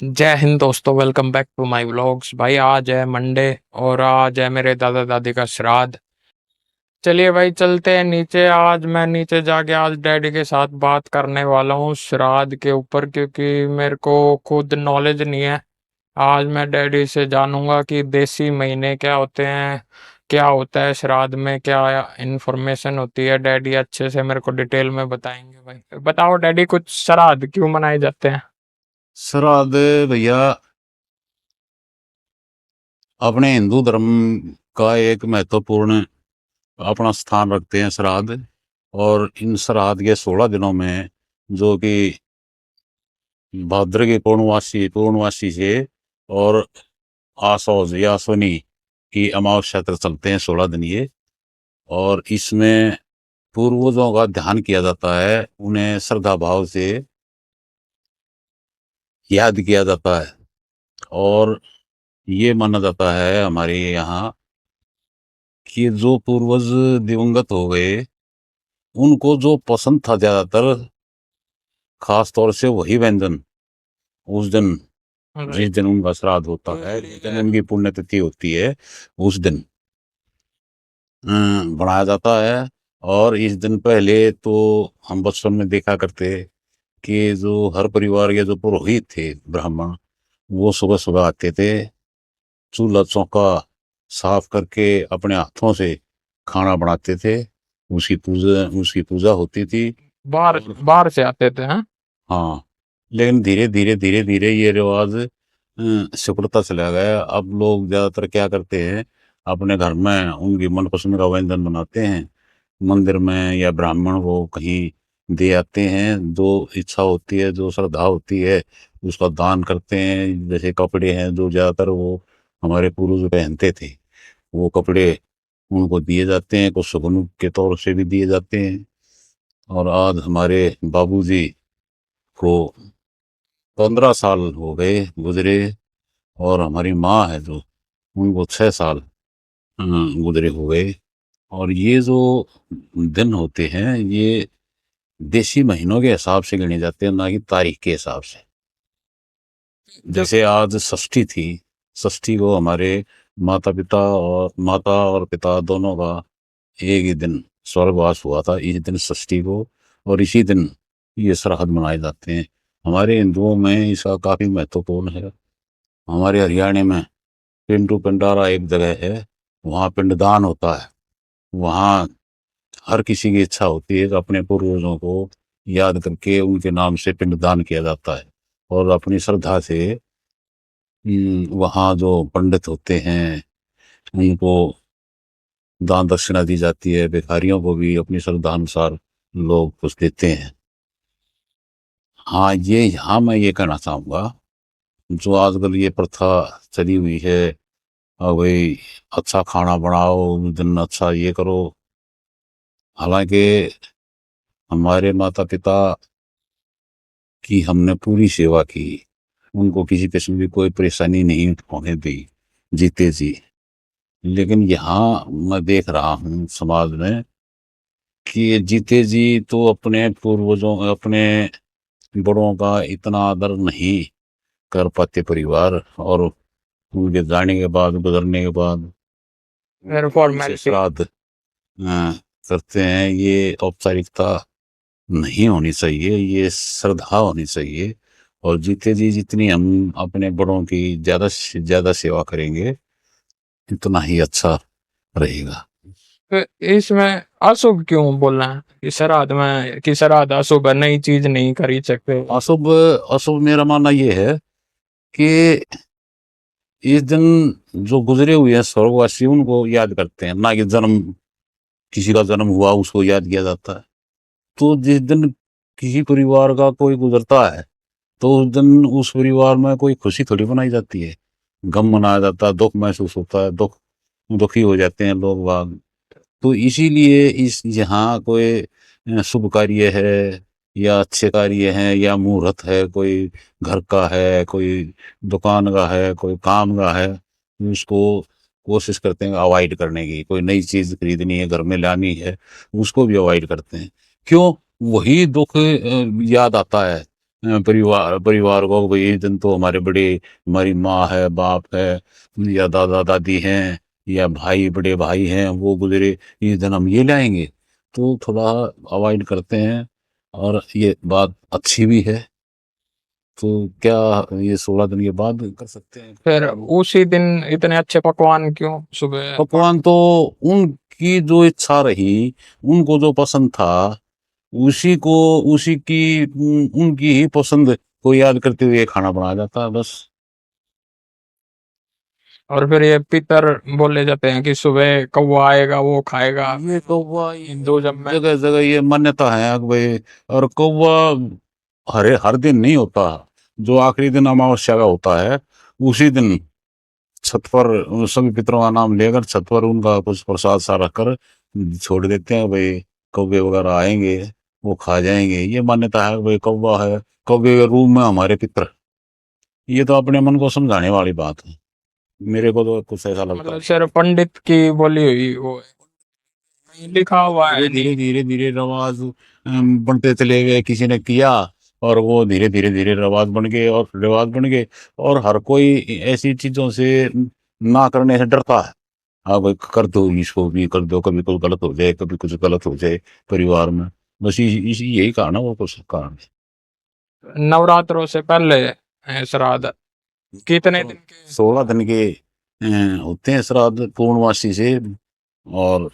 जय हिंद दोस्तों, welcome back to my vlogs. भाई आज है मंडे और आज है मेरे दादा दादी का श्राद्ध। चलिए भाई चलते हैं नीचे। आज मैं नीचे जाके आज डैडी के साथ बात करने वाला हूँ श्राद्ध के ऊपर, क्योंकि मेरे को खुद नॉलेज नहीं है। आज मैं डैडी से जानूंगा कि देसी महीने क्या होते हैं, क्या होता है श्राद्ध में, क्या इन्फॉर्मेशन होती है। डैडी अच्छे से मेरे को डिटेल में बताएंगे। भाई बताओ डैडी, कुछ श्राद्ध क्यों मनाए जाते हैं? श्राद्ध भैया अपने हिंदू धर्म का एक महत्वपूर्ण अपना स्थान रखते हैं श्राद्ध। और इन श्राद्ध के 16 दिनों में जो कि भाद्र के पूर्णवासी से और आसौज या शनि की अमावस्या तक चलते हैं 16 दिन ये। और इसमें पूर्वजों का ध्यान किया जाता है, उन्हें श्रद्धा भाव से याद किया जाता है। और ये माना जाता है हमारे यहाँ कि जो पूर्वज दिवंगत हो गए उनको जो पसंद था ज्यादातर, खास तौर से वही व्यंजन उस दिन, जिस दिन उनका श्राद्ध होता है, जिस दिन उनकी पुण्यतिथि होती है, उस दिन बनाया जाता है। और इस दिन पहले तो हम बचपन में देखा करते कि जो हर परिवार के जो पुरोहित थे ब्राह्मण, वो सुबह सुबह आते थे, चूल्हा चौका साफ करके अपने हाथों से खाना बनाते थे। उसकी पूजा होती थी। बाहर बाहर से आते थे, हाँ। हाँ, लेकिन धीरे धीरे ये रिवाज सिकुड़ता चला गया। अब लोग ज्यादातर क्या करते हैं, अपने घर में उनकी मनपसंद का व्यंजन बनाते हैं, मंदिर में या ब्राह्मण को कहीं दे आते हैं। जो इच्छा होती है, जो श्रद्धा होती है, उसका दान करते हैं। जैसे कपड़े हैं जो ज्यादातर वो हमारे पूर्वज पहनते थे, वो कपड़े उनको दिए जाते हैं, कुछ शगुन के तौर से भी दिए जाते हैं। और आज हमारे बाबूजी को 15 साल हो गए गुजरे, और हमारी माँ है जो, उनको 6 साल गुजरे हो गए। और ये जो दिन होते हैं ये देशी महीनों के हिसाब से गिने जाते हैं, ना कि तारीख के हिसाब से। जब जैसे आज षष्ठी थी, षष्ठी को हमारे माता और पिता दोनों का एक ही दिन स्वर्गवास हुआ था, इस दिन षष्ठी को। और इसी दिन ये श्राद्ध मनाए जाते हैं। हमारे हिंदुओं में इसका काफी महत्वपूर्ण है। हमारे हरियाणा में पिंटू पिंडारा एक जगह है, वहाँ पिंडदान होता है। वहाँ हर किसी की इच्छा होती है कि अपने पूर्वजों को याद करके उनके नाम से पिंडदान किया जाता है। और अपनी श्रद्धा से वहाँ जो पंडित होते हैं उनको दान दक्षिणा दी जाती है। भिखारियों को भी अपनी श्रद्धा अनुसार लोग कुछ देते हैं। हाँ, ये यहाँ मैं ये कहना चाहूँगा, जो आजकल ये प्रथा चली हुई है, भाई अच्छा खाना बनाओ उस दिन, अच्छा ये करो। हालांकि हमारे माता पिता की हमने पूरी सेवा की, उनको किसी किस्म की कोई परेशानी नहीं होने दी जीते जी। लेकिन यहाँ मैं देख रहा हूँ समाज में कि ये जीते जी तो अपने पूर्वजों, अपने बड़ों का इतना आदर नहीं कर पाते परिवार। और उनके जाने के बाद, गुजरने के बाद फिर से फॉर्मेलिटी। श्राद्ध करते हैं। ये औपचारिकता नहीं होनी चाहिए, ये श्रद्धा होनी चाहिए। और जीते जी जितनी हम अपने बड़ों की ज्यादा से ज्यादा सेवा करेंगे, इतना ही अच्छा रहेगा। तो इसमें अशुभ क्यों बोलना है कि श्राद्ध में, कि श्राद्ध अशुभ है, नई चीज नहीं खरीद सकते? अशुभ अशुभ मेरा मानना ये है कि इस दिन जो गुजरे हुए हैं स्वर्गवासी, उनको याद करते हैं, ना कि जन्म, किसी का जन्म हुआ उसको याद किया जाता है। तो जिस दिन किसी परिवार का कोई गुजरता है, तो उस दिन उस परिवार में कोई खुशी थोड़ी मनाई जाती है, गम मनाया जाता है, दुख महसूस होता है, दुखी हो जाते हैं लोग बाग। तो इसीलिए इस यहाँ कोई शुभ कार्य है या अच्छे कार्य हैं या मुहूर्त है, कोई घर का है, कोई दुकान का है, कोई काम का है, उसको कोशिश करते हैं अवॉइड करने की। कोई नई चीज खरीदनी है, घर में लानी है, उसको भी अवॉइड करते हैं। क्यों? वही दुख याद आता है परिवार परिवार को भाई इस दिन तो हमारे बड़े, हमारी माँ है, बाप है, या दादा दादी हैं, या भाई, बड़े भाई हैं, वो गुजरे, इस दिन हम ये लाएंगे। तो थोड़ा अवॉइड करते हैं, और ये बात अच्छी भी है। तो क्या ये 16 दिन के बाद कर सकते हैं फिर चालू? उसी दिन इतने अच्छे पकवान क्यों सुबह? पकवान तो उनकी जो इच्छा रही, उनको जो पसंद था, उसी को, उसी की उनकी ही पसंद को याद करते हुए खाना बनाया जाता है, बस। और फिर ये पितर बोले जाते हैं कि सुबह कौवा आएगा वो खाएगा। ये कौवा हिंदुइज्म में जगह जगह ये मान्यता है कि भाई, और कौवा हर दिन नहीं होता। जो आखिरी दिन अमावस्या का होता है, उसी दिन छत पर सभी पितरों का नाम लेकर छत पर उनका कुछ प्रसाद सा रखकर छोड़ देते हैं भाई। कौवे वगैरह आएंगे, वो खा जाएंगे, ये मान्यता है कि भाई कौवा है, कौवे के रूप में हमारे पितर। ये तो अपने मन को समझाने वाली बात है, मेरे को तो कुछ ऐसा लगता मतलब है। सिर्फ पंडित की बोली हुई वो है, लिखा हुआ है धीरे नहीं। धीरे धीरे रिवाज बनते चले गए, किसी ने किया, और वो धीरे धीरे धीरे रिवाज बन गए, और रिवाज बन गए। और हर कोई ऐसी चीजों से ना करने से डरता है। हाँ भाई, कर दो, इसको भी कर दो, कभी कुछ गलत हो जाए, कभी कुछ गलत हो जाए परिवार में। बस इसी यही कारण है, वो कुछ कारण नवरात्रों से पहले है श्राद्ध। कितने है। दिन के? 16 दिन के होते हैं श्राद्ध, पूर्णमासी से, और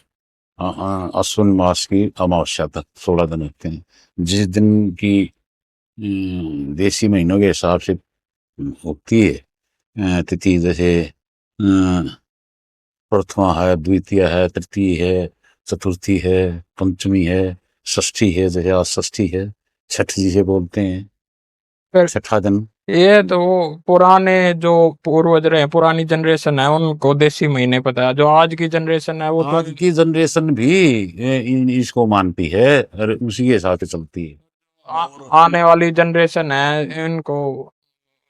अश्विन मास की अमावस्या तक 16 दिन होते हैं। जिस दिन की देसी महीनों के हिसाब से होती है तिथि, जैसे प्रथमा है, द्वितीय है, तृतीय है, चतुर्थी है, पंचमी है, षष्ठी है, जैसे आज षष्ठी है, छठ जिसे बोलते हैं, फिर छठा दिन। ये तो वो पुराने जो पूर्वज रहे, पुरानी जनरेशन है, उनको देसी महीने पता है। जो आज की जनरेशन है वो तो आज की जनरेशन भी इसको मानती है, और उसी के हिसाब से चलती है। आने वाली जनरेशन है, इनको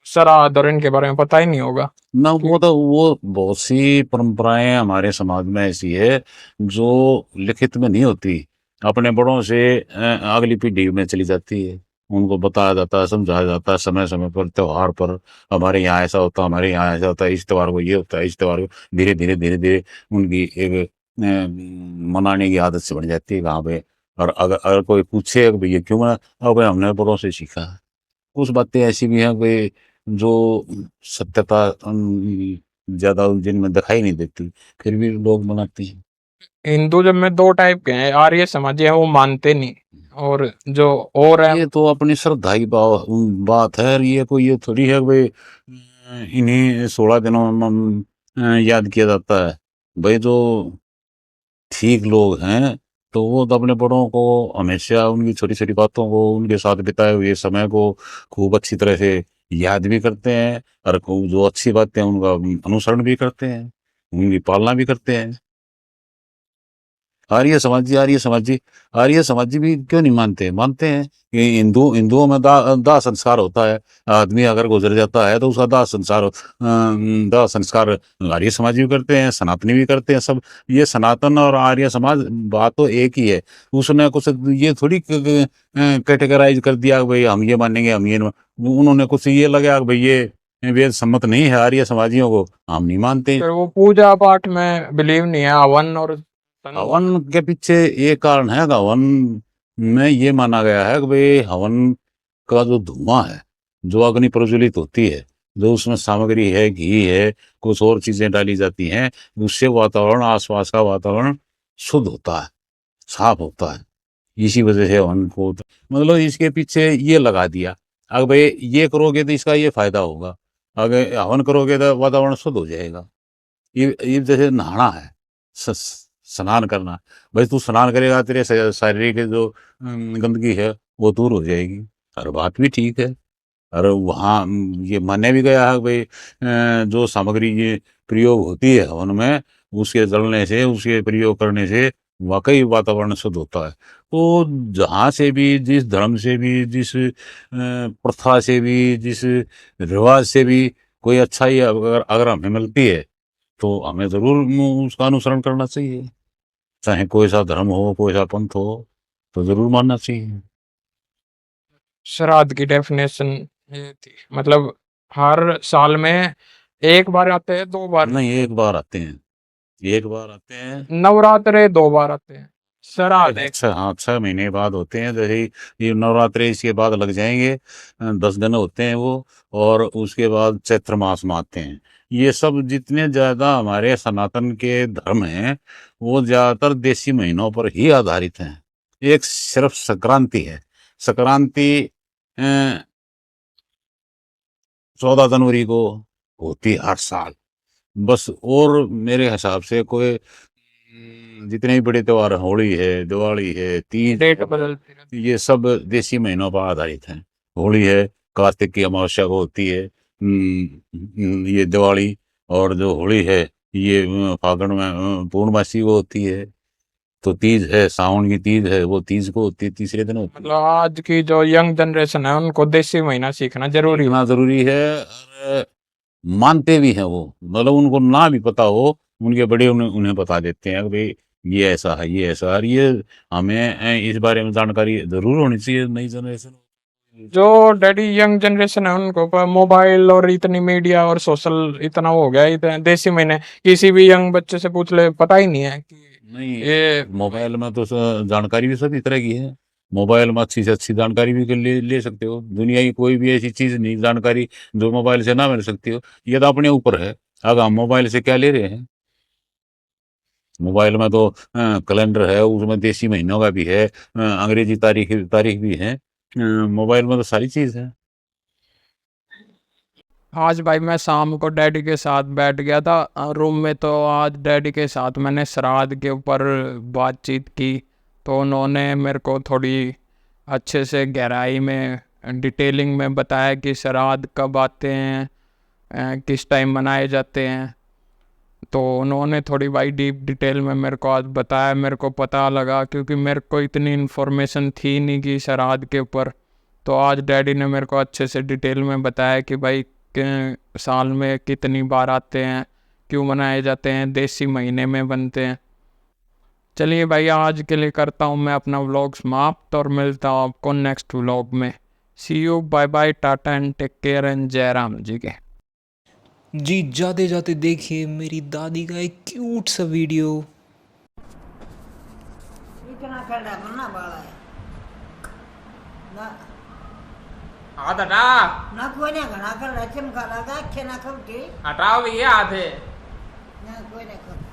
श्राद्ध और इनके बारे में पता ही नहीं होगा। ना, वो बहुत सी परंपराएं हमारे समाज में ऐसी है जो लिखित में नहीं होती, अपने बड़ों से अगली पीढ़ी में चली जाती है। उनको बताया जाता है, समझाया जाता है, समय समय पर, त्योहार पर, हमारे यहाँ ऐसा होता है, हमारे यहाँ ऐसा होता है, इस त्योहार को ये होता है, इस त्योहार को धीरे धीरे धीरे धीरे उनकी एक मनाने की आदत से बन जाती है कहाँ पे। और अगर अगर कोई पूछे कि भैया क्यों मना, अब भाई हमने बड़ों से सीखा है। कुछ बातें ऐसी भी हैं कोई जो सत्यता ज्यादा जिनमें दिखाई नहीं देती, फिर भी लोग मनाते हैं। हिंदुइज्म में दो टाइप के हैं, आर्य समाजी है वो मानते नहीं, और जो और है ये तो अपनी श्रद्धा की बात है, और ये कोई ये थोड़ी है कि भाई इन्हीं 16 दिनों में याद किया जाता है। भाई जो ठीक लोग हैं, तो वो तो अपने बड़ों को हमेशा उनकी छोटी छोटी बातों को, उनके साथ बिताए हुए समय को खूब अच्छी तरह से याद भी करते हैं, और खूब जो अच्छी बातें हैं उनका अनुसरण भी करते हैं, उनकी पालना भी करते हैं। आर्य समाजी भी क्यों नहीं मानते, मानते हैं कि हिंदुओं में दाह संस्कार होता है। आदमी अगर गुजर जाता है तो उसका दाह संस्कार आर्य समाजी भी करते हैं, सनातनी भी करते हैं, सब। ये सनातन और आर्य समाज बात तो एक ही है। उसने कुछ ये थोड़ी कैटेगराइज कर दिया कि भाई हम ये मानेंगे, हम ये उन्होंने कुछ ये लगा कि भाई ये वेद सम्मत नहीं है आर्य समाजियों को, हम नहीं मानते। फिर वो पूजा पाठ में बिलीव नहीं है, हवन और हवन के पीछे ये कारण है कि हवन में ये माना गया है कि भाई हवन का जो धुआं है, जो अग्नि प्रज्वलित होती है, जो उसमें सामग्री है, घी है, कुछ और चीजें डाली जाती हैं, उससे वातावरण, आसपास का वातावरण शुद्ध होता है, साफ होता है। इसी वजह से हवन को मतलब इसके पीछे ये लगा दिया, अगर भाई ये करोगे तो इसका ये फायदा होगा, अगर हवन करोगे तो वातावरण शुद्ध हो जाएगा। ये जैसे नहाना है, स्नान करना, भाई तू स्नान करेगा, तेरे शारीरिक जो गंदगी है वो दूर हो जाएगी। और बात भी ठीक है। और वहाँ ये माना भी गया है कि भाई जो सामग्री ये प्रयोग होती है हवन में, उसके जलने से, उसके प्रयोग करने से वाकई वातावरण शुद्ध होता है। तो जहाँ से भी, जिस धर्म से भी, जिस प्रथा से भी, जिस रिवाज से भी कोई अच्छाई अगर अगर हमें मिलती है, तो हमें ज़रूर उसका अनुसरण करना चाहिए। चाहे कोई सा धर्म हो, कोई सा पंथ हो, तो ज़रूर मानना चाहिए। श्राद्ध की डेफिनेशन ये थी, मतलब हर साल में एक बार आते हैं, 2 बार? नहीं, एक बार आते हैं, एक बार आते हैं। नवरात्रे 2 बार आते हैं, श्राद्ध एक। हाँ, 6 महीने बाद होते हैं। जैसे ही ये नवरात्रि इसके बाद लग जाएंगे, 10 दिन होते हैं वो, और उसके बाद चैत्र मास में आते हैं। ये सब जितने ज़्यादा हमारे सनातन के धर्म हैं, वो ज़्यादातर देसी महीनों पर ही आधारित हैं। एक सिर्फ संक्रांति है, संक्रांति 14 जनवरी को होती है हर साल, बस। और मेरे हिसाब से कोई जितने भी बड़े त्योहार हैं, होली है, दिवाली है, तीज, डेट बदलती रहती ये सब देसी महीनों पर आधारित हैं। होली है, कार्तिक की अमावस्या को होती है। ये दिवाली और जो होली है, ये फागुन में पूर्णमासी को होती है। तो तीज है, सावन की तीज है, वो तीज को होती है, तीसरे दिन होती है। मतलब आज की जो यंग जनरेशन है उनको देसी महीना सीखना जरूरी है। सीखना ज़रूरी है, और मानते भी हैं वो। मतलब उनको ना भी पता हो, उनके बड़े उन्हें बता देते हैं कि भाई ये ऐसा है, ये ऐसा है। और ये हमें इस बारे में जानकारी ज़रूर होनी चाहिए, नई जनरेशन। जो डैडी यंग जनरेशन है उनको पर मोबाइल और इतनी मीडिया और सोशल इतना हो गया, इतने देसी महीने किसी भी यंग बच्चे से पूछ ले पता ही नहीं है कि नहीं, ये मोबाइल में तो जानकारी भी सभी तरह की है। मोबाइल में अच्छी से अच्छी जानकारी भी ले सकते हो। दुनिया की कोई भी ऐसी चीज़ नहीं, जानकारी जो मोबाइल से ना मिल सकती हो। ये तो अपने ऊपर है, अब हम मोबाइल से क्या ले रहे हैं। मोबाइल में तो कैलेंडर है, उसमें देसी महीनों का भी है, अंग्रेजी तारीख तारीख भी है। मोबाइल में तो सारी चीज़ है। आज भाई मैं शाम को डैडी के साथ बैठ गया था रूम में, तो आज डैडी के साथ मैंने श्राद्ध के ऊपर बातचीत की। तो उन्होंने मेरे को थोड़ी अच्छे से गहराई में डिटेलिंग में बताया कि श्राद्ध कब आते हैं, किस टाइम मनाए जाते हैं। तो उन्होंने थोड़ी भाई डीप डिटेल में मेरे को आज बताया, मेरे को पता लगा क्योंकि मेरे को इतनी इन्फॉर्मेशन थी नहीं कि श्राद्ध के ऊपर। तो आज डैडी ने मेरे को अच्छे से डिटेल में बताया कि भाई साल में कितनी बार आते हैं, क्यों मनाए जाते हैं, देसी महीने में बनते हैं। चलिए भाई आज के लिए करता हूँ मैं अपना व्लॉग समाप्त और मिलता हूँ आपको नेक्स्ट व्लॉग में। See you, bye bye, tata and take care and जय राम जी के। जी जाते जाते देखिए मेरी दादी का एक क्यूट सा वीडियो। इतना खड़ा करना बाला है ना हाँ दादा ना कोई ने घना कर चमका लगा खे ना खबके हटाओ भैया आधे ना कोई ने खब